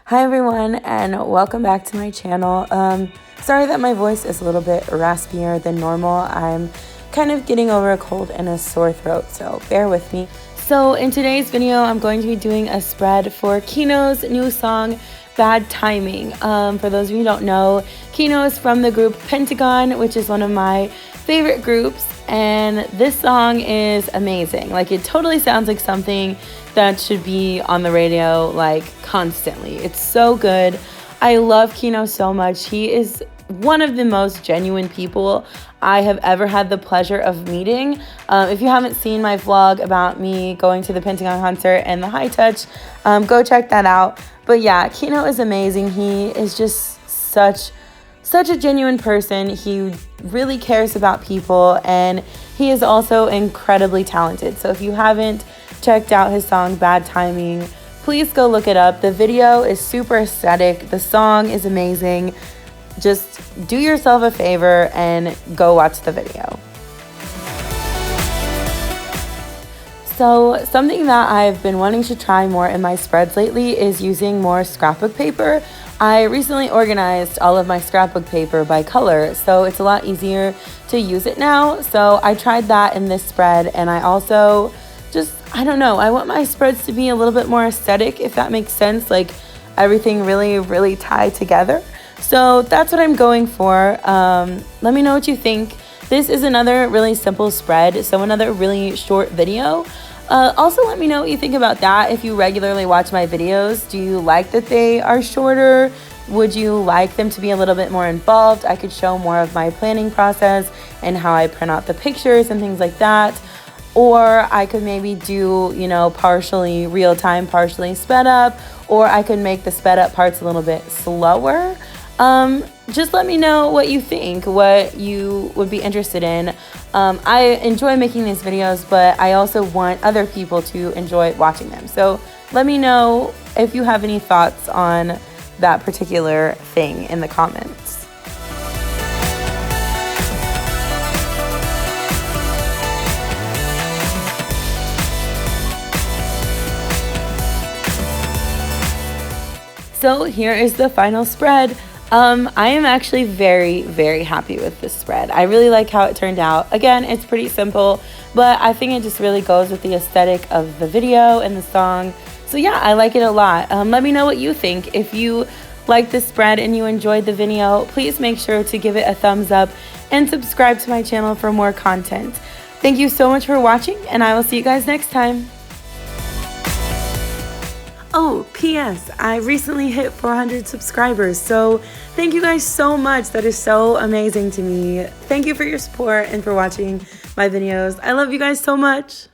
Hi everyone, and welcome back to my channel. Sorry that my voice is a little bit raspier than normal. I'm kind of getting over a cold and a sore throat, so bear with me. So in today's video, I'm going to be doing a spread for Kino's new song, Bad Timing. For those of you who don't know, Kino is from the group Pentagon, which is one of my favorite groups, and this song is amazing. Like, it totally sounds like something that should be on the radio like constantly. It's so good. I love Kino so much. He is one of the most genuine people I have ever had the pleasure of meeting. If you haven't seen my vlog about me going to the Pentagon concert and the high touch, go check that out. But yeah, Kino is amazing. He is just such a genuine person. He really cares about people, and he is also incredibly talented. So if you haven't checked out his song Bad Timing, please go look it up. The video is super aesthetic. The song is amazing. Just do yourself a favor and go watch the video. So something that I've been wanting to try more in my spreads lately is using more scrapbook paper. I recently organized all of my scrapbook paper by color, so it's a lot easier to use it now. So I tried that in this spread, and I also I don't know, I want my spreads to be a little bit more aesthetic, if that makes sense, like everything really tied together. So that's what I'm going for. Let me know what you think. This is another really simple spread, so another really short video. Also, let me know what you think about that. If you regularly watch my videos, do you like that they are shorter? Would you like them to be a little bit more involved? I could show more of my planning process and how I print out the pictures and things like that. Or I could maybe do, partially real time, partially sped up, or I could make the sped up parts a little bit slower. Just let me know what you think, what you would be interested in. I enjoy making these videos, but I also want other people to enjoy watching them. So let me know if you have any thoughts on that particular thing in the comments. So here is the final spread. I am actually very happy with this spread. I really like how it turned out. Again, it's pretty simple, but I think it just really goes with the aesthetic of the video and the song. So yeah, I like it a lot. Let me know what you think. If you like this spread and you enjoyed the video, please make sure to give it a thumbs up and subscribe to my channel for more content. Thank you so much for watching, and I will see you guys next time. Oh, P.S. I recently hit 400 subscribers, so thank you guys so much. That is so amazing to me. Thank you for your support and for watching my videos. I love you guys so much.